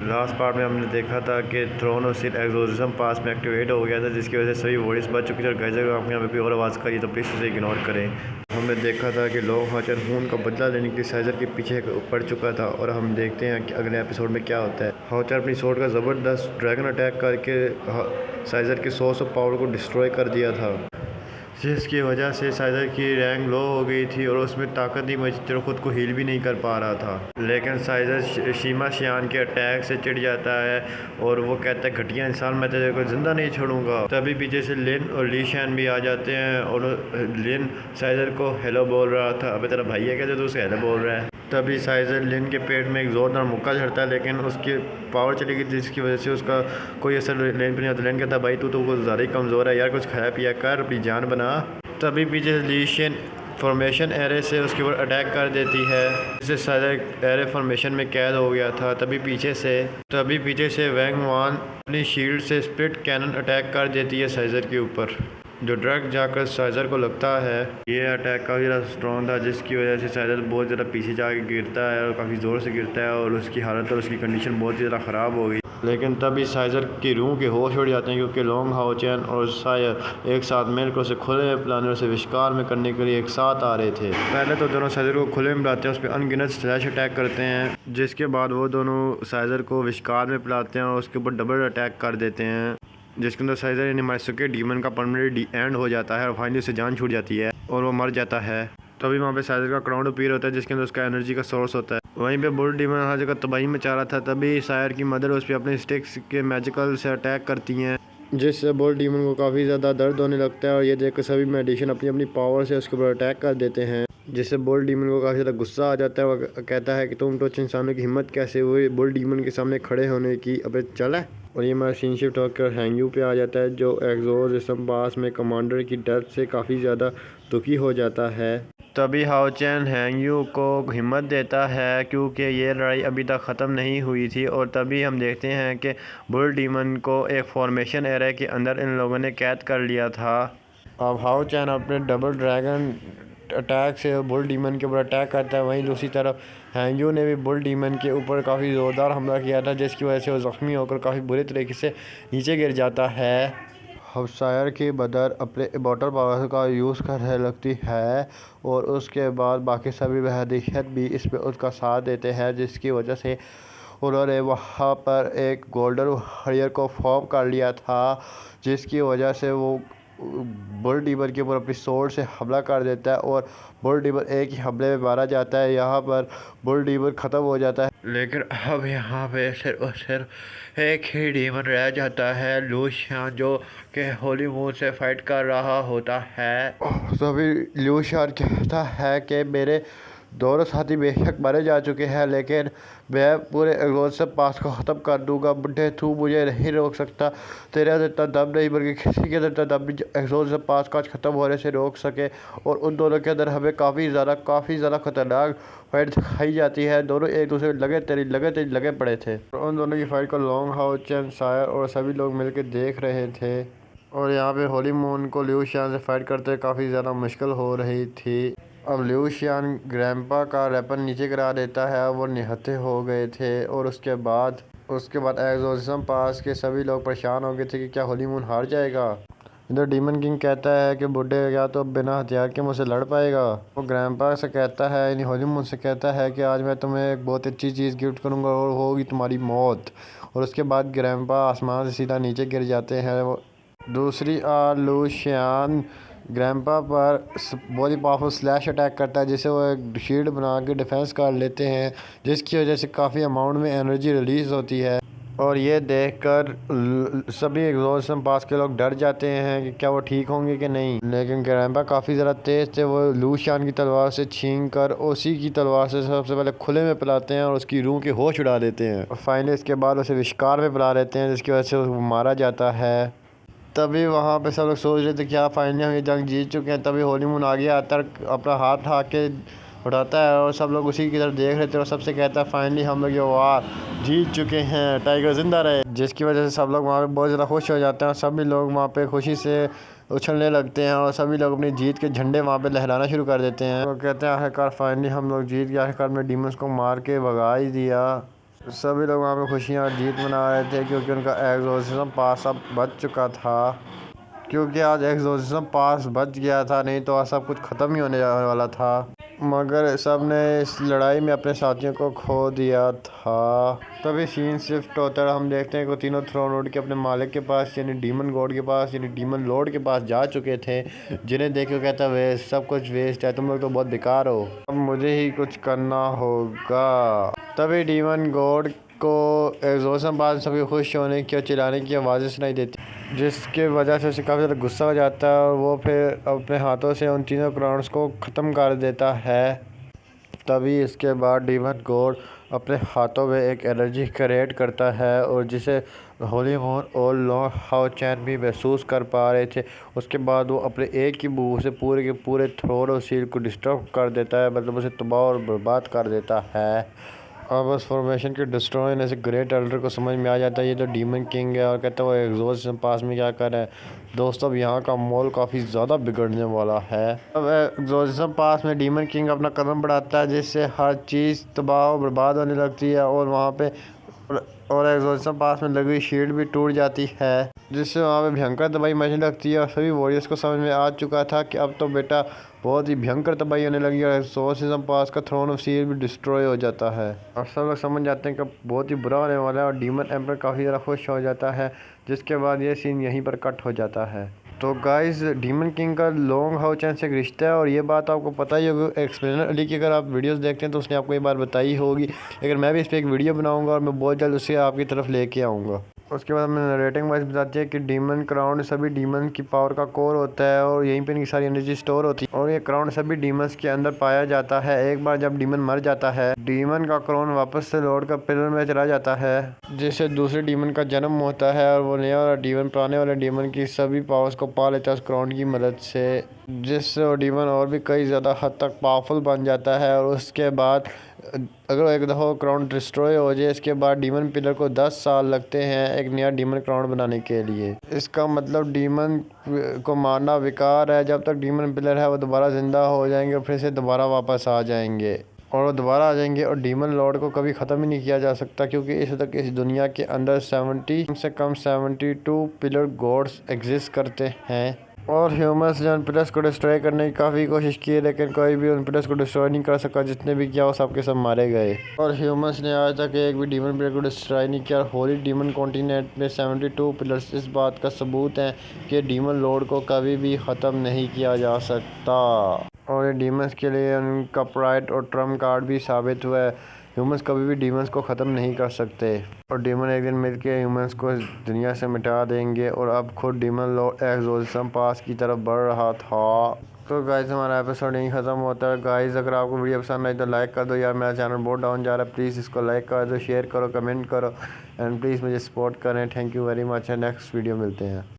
Last part में हमने देखा था कि थ्रोन और सील एग्जोरिज्म पास में एक्टिवेट हो गया था, जिसकी वजह से सभी वॉइस बच चुकी थी। और गैजेट को आपको यहाँ पे कोई और आवाज़ करी तो प्लीज़ उसे इग्नोर करें। हमने देखा था कि लॉन्ग हॉचर हून का बदला लेने के लिए साइजर के पीछे पड़ चुका था, और हम देखते हैं कि अगले एपिसोड में क्या होता है। हॉचर अपनी सोर्ड का ज़बरदस्त ड्रैगन अटैक करके साइजर के सोर्स ऑफ पावर को डिस्ट्रॉय कर दिया था, जिसकी वजह से साइजर की रैंक लो हो गई थी और उसमें ताकत नहीं बचती और ख़ुद को हील भी नहीं कर पा रहा था। लेकिन साइजर शीमा शियान के अटैक से चिढ़ जाता है और वो कहता है घटिया इंसान, मैं तेरे को ज़िंदा नहीं छोड़ूंगा। तभी पीछे से लिन और ली शैन भी आ जाते हैं और लिन साइजर को हेलो बोल रहा था। अबे तेरा भाई है क्या जो तू उसे हेलो बोल रहा है? तभी साइजर लिन के पेट में एक ज़ोरदार मुक्का झड़ता है, लेकिन उसकी पावर चली गई जिसकी वजह से उसका कोई असर लिन पर नहीं होता। लिन कहता है भाई तू तो ज़्यादा ही कमज़ोर है यार, कुछ खाया पिया कर, अपनी जान बना। तभी पीछे से ली शेन फॉर्मेशन एरे से उसके ऊपर अटैक कर देती है, जिससे साइजर एरे फॉर्मेशन में कैद हो गया था। तभी पीछे से वैंग वान अपनी शील्ड से स्प्लिट कैनन अटैक कर देती है साइजर के ऊपर, जो डायरेक्ट जाकर साइजर को लगता है। ये अटैक काफ़ी ज़्यादा स्ट्रॉन्ग था, जिसकी वजह से साइजर बहुत ज़्यादा पीछे जाके गिरता है और काफ़ी ज़ोर से गिरता है और उसकी हालत और उसकी कंडीशन बहुत ही ज़्यादा ख़राब हो गई। लेकिन तभी साइजर की रूह के होश उड़ जाते हैं, क्योंकि लॉन्ग हाओ चैन और सायर एक साथ मिलकर उसे खुले में पिलाने और उसे विश्कार में करने के लिए एक साथ आ रहे थे। पहले तो दोनों साइजर को खुले में पिलाते हैं, उस पर अनगिनत स्लैश अटैक करते हैं, जिसके बाद वो दोनों साइजर को विश्कार में पिलाते हैं और उसके ऊपर डबल अटैक कर देते हैं, जिसके अंदर साइजर यानी माइसुके डीमन का परमानेंट एंड हो जाता है और फाइनली उसे जान छूट जाती है और वो मर जाता है। तभी वहाँ पे साइजर का क्राउन अपीयर होता है, जिसके अंदर उसका एनर्जी का सोर्स होता है। वहीं पे बुल डीमन हर जगह तबाही मचा रहा था। तभी सायर की मदर उस पर अपने स्टिक्स के मैजिकल से अटैक करती हैं, जिससे बुल डीमन को काफ़ी ज़्यादा दर्द होने लगता है और ये देखकर सभी मेडिशन अपनी अपनी पावर से उसके ऊपर अटैक कर देते हैं, जिससे बुल डीमन को काफ़ी ज़्यादा गुस्सा आ जाता है। वो कहता है कि तुम तो इंसानों की हिम्मत कैसे हुई बुल डीमन के सामने खड़े होने की, अबे चल है। और ये हमारा सीन शिफ्ट होकर हैंगयू पे आ जाता है, जो एग्जोरिज्म पास में कमांडर की डेथ से काफ़ी ज़्यादा दुखी हो जाता है। तभी हाओ चैन हैंगयू को हिम्मत देता है, क्योंकि ये लड़ाई अभी तक ख़त्म नहीं हुई थी। और तभी हम देखते हैं कि बुल डीमन को एक फॉर्मेशन एरिया के अंदर इन लोगों ने कैद कर लिया था। अब हाओ चैन अपने डबल ड्रैगन अटैक से बुल डीमन के ऊपर अटैक करता है। वहीं दूसरी तरफ हैंगयू ने भी बुल डीमन के ऊपर काफ़ी ज़ोरदार हमला किया था, जिसकी वजह से वो ज़ख्मी होकर काफ़ी बुरे तरीके से नीचे गिर जाता है। अब सायर की मदर अपने इमॉर्टल पावर का यूज़ करने लगती है और उसके बाद बाकी सभी वहदीयत भी इसमें उसका साथ देते हैं, जिसकी वजह से उन्होंने वहाँ पर एक गोल्डन वॉरियर को फॉर्म कर लिया था, जिसकी वजह से वो बुल डीमन के ऊपर अपनी सोर्ड से हमला कर देता है और बुल डीमन एक ही हमले में मारा जाता है। यहाँ पर बुल डीमन ख़त्म हो जाता है, लेकिन अब यहाँ पे सिर्फ एक ही डीमन रह जाता है, लू शियान, जो कि होली मून से फाइट कर रहा होता है। तभी लू शियान कहता है कि मेरे दोनों साथी बेशक मारे जा चुके हैं, लेकिन मैं पूरे एग्जॉरिज्म पास को ख़त्म कर दूंगा। बुढ़े तू मुझे नहीं रोक सकता, तेरे अंदर इतना दम नहीं बल्कि किसी के अंदर इतना दम नहीं एग्जॉरिज्म पास का ख़त्म होने से रोक सके। और उन दोनों के अंदर हमें काफ़ी ज़्यादा ख़तरनाक फाइट दिखाई जाती है। दोनों एक दूसरे लगे पड़े थे। और उन दोनों की फाइट को लॉन्ग हाओ चैन, सायर और सभी लोग मिलकर देख रहे थे। और यहाँ पे होली मून को लिू शियान से फाइट करते काफ़ी ज़्यादा मुश्किल हो रही थी। अब लिू शियान ग्रैंपा का वेपन नीचे गिरा देता है, वो निहत्थे हो गए थे। और उसके बाद एग्जोरिज्म पास के सभी लोग परेशान हो गए थे कि क्या होली मून हार जाएगा। इधर डीमन किंग कहता है कि बुड्ढे या तो बिना हथियार के मुझसे लड़ पाएगा। वो ग्रैंपा से कहता है, यानी होली मून से कहता है कि आज मैं तुम्हें एक बहुत अच्छी चीज़ गिफ्ट करूँगा और होगी तुम्हारी मौत। और उसके बाद ग्रैंपा आसमान से सीधा नीचे गिर जाते हैं। दूसरी लू शियान ग्रैंपा पर बहुत ही पावरफुल स्लैश अटैक करता है, जिसे वो एक शील्ड बना के डिफेंस कर लेते हैं, जिसकी वजह से काफ़ी अमाउंट में एनर्जी रिलीज़ होती है। और ये देखकर सभी एग्जॉरिज्म पास के लोग डर जाते हैं कि क्या वो ठीक होंगे कि नहीं। लेकिन ग्रैंपा काफ़ी ज़्यादा तेज़ थे, वो लू शियान की तलवार से छीन कर उसी की तलवार से सबसे पहले खुले में पिलाते हैं और उसकी रूह के होश उड़ा देते हैं। और फाइनली इसके बाद उसे विश्कार में पिला लेते हैं, जिसकी वजह से वो मारा जाता है। तभी वहाँ पे सब लोग सोच रहे थे कि हाँ फाइनली हम ये जंग जीत चुके हैं। तभी होली मून आगे आता है, अपना हाथ उठा के उठाता है और सब लोग उसी की तरफ देख रहे थे और सबसे कहता है फाइनली हम लोग ये वार जीत चुके हैं, टाइगर जिंदा रहे। जिसकी वजह से सब लोग वहाँ पे बहुत ज़्यादा खुश हो जाते हैं और सभी लोग वहाँ पे खुशी से उछलने लगते हैं और सभी लोग अपनी जीत के झंडे वहाँ पे लहराना शुरू कर देते हैं। तो कहते हैं आखिरकार फाइनली हम लोग जीत गए, आखिरकार में डीमंस को मार के भगा ही दिया। सभी लोग वहाँ पे खुशियाँ और जीत मना रहे थे क्योंकि उनका एग्जॉर्सिज्म पास अब बच चुका था। क्योंकि आज एग्जॉर्सिज्म पास बच गया था, नहीं तो आज सब कुछ ख़त्म ही होने वाला था। मगर सब ने इस लड़ाई में अपने साथियों को खो दिया था। तभी सीन शिफ्ट होता है, हम देखते हैं कि तीनों थ्रोन उड़ के अपने मालिक के पास यानी डीमन गॉड के पास यानी डीमन लॉर्ड के पास जा चुके थे, जिन्हें देख के कहता है वेस्ट, सब कुछ वेस्ट है, तुम लोग तो बहुत बेकार हो, अब मुझे ही कुछ करना होगा। तभी डीमन गॉड को एग्जॉर्सिज्म बाद सभी खुश होने की और चिल्लाने की आवाज़ें सुनाई देती, जिसके वजह से उसे काफ़ी ज़्यादा गुस्सा हो जाता है और वो फिर अपने हाथों से उन तीनों क्राउन्स को ख़त्म कर देता है। तभी इसके बाद डीमन गॉड अपने हाथों में एक एनर्जी क्रिएट करता है और जिसे होली मून और लॉन्ग हाओ चैन भी महसूस कर पा रहे थे। उसके बाद वो अपने एक ही मूव से पूरे के पूरे थ्रोन और सील को डिस्टर्ब कर देता है, मतलब उसे तबाह और बर्बाद कर देता है। अब उस फॉर्मेशन के डिस्ट्रॉय होने से ग्रेट एल्डर को समझ में आ जाता है ये तो डीमन किंग है और कहता है वो एग्जॉर्सिज्म पास में क्या कर रहा है। दोस्तों अब यहाँ का माहौल काफ़ी ज़्यादा बिगड़ने वाला है। अब एग्जॉर्सिज्म पास में डीमन किंग अपना कदम बढ़ाता है, जिससे हर चीज़ तबाह और बर्बाद होने लगती है और वहाँ पे और एग्जॉर्सिज्म पास में लगी हुई शील्ड भी टूट जाती है, जिससे वहाँ पे भयंकर तबाही मचने लगती है। और सभी वॉरियर्स को समझ में आ चुका था कि अब तो बेटा बहुत ही भयंकर तबाही होने लगी है और एग्जॉर्सिज्म पास का थ्रोन ऑफ सील भी डिस्ट्रॉय हो जाता है और सब लोग समझ जाते हैं कि बहुत ही बुरा होने वाला है और डीमन एम्पर काफ़ी ज़्यादा खुश हो जाता है, जिसके बाद ये सीन यहीं पर कट हो जाता है। तो गाइस डीमन किंग का लॉन्ग हाउ चैन से एक रिश्ता है और ये बात आपको पता ही होगी। एक्सप्लेनर अली की अगर आप वीडियोस देखते हैं तो उसने आपको ये बात बताई होगी, लेकिन मैं भी इस पर एक वीडियो बनाऊंगा और मैं बहुत जल्द उसे आपकी तरफ लेके आऊँगा। उसके बाद हमें नरेटिंग वाइज बताती है कि डीमन क्राउन सभी डीमन की पावर का कोर होता है और यहीं पे इनकी सारी एनर्जी स्टोर होती है और ये क्राउन सभी डीमंस के अंदर पाया जाता है। एक बार जब डीमन मर जाता है, डीमन का क्राउन वापस से लॉर्ड का पिलर में चला जाता है, जिससे दूसरे डीमन का जन्म होता है और वो नया वाला डीमन पुराने वाले डीमन की सभी पावर्स को पा लेता है उस क्राउन की मदद से, जिससे वो डीमन और भी कई ज़्यादा हद तक पावरफुल बन जाता है। और उसके बाद अगर एक दफ़ा क्राउन डिस्ट्रॉय हो जाए, इसके बाद डीमन पिलर को 10 साल लगते हैं एक नया डीमन क्राउन बनाने के लिए। इसका मतलब डीमन को मारना बेकार है, जब तक डीमन पिलर है वो दोबारा ज़िंदा हो जाएंगे और फिर से दोबारा वापस आ जाएंगे और वो दोबारा आ जाएंगे और डीमन लॉर्ड को कभी ख़त्म ही नहीं किया जा सकता, क्योंकि इस तक इस दुनिया के अंदर 70 कम से कम 72 पिलर गॉड्स एग्जिस्ट करते हैं और ह्यूमंस ने उन पिलर्स को डिस्ट्रॉय करने की काफ़ी कोशिश की, लेकिन कोई भी उन पिलर्स को डिस्ट्रॉय नहीं कर सका। जितने भी किया वो सबके सब मारे गए और ह्यूमंस ने आज तक एक भी डीमन पिलर को डिस्ट्रॉय नहीं किया। होली डीमन कॉन्टिनेंट में 72 पिलर्स इस बात का सबूत है कि डीमन लॉर्ड को कभी भी ख़त्म नहीं किया जा सकता और ये डीमंस के लिए उनका प्राइड और ट्रम्प कार्ड भी साबित हुआ है। ह्यूमंस कभी भी डीमंस को ख़त्म नहीं कर सकते और डीमन एक दिन मिलके ह्यूमंस को इस दुनिया से मिटा देंगे और अब खुद डीमन लॉर्ड एग्जॉर्सिज्म पास की तरफ बढ़ रहा था। तो गाइस हमारा एपिसोड यहीं ख़त्म होता है। गाइस अगर आपको वीडियो पसंद आई तो लाइक कर दो यार, मेरा चैनल बहुत डाउन जा रहा है, प्लीज़ इसको लाइक कर दो, शेयर करो, कमेंट करो एंड प्लीज़ मुझे सपोर्ट करें। Thank you very much, next video मिलते हैं।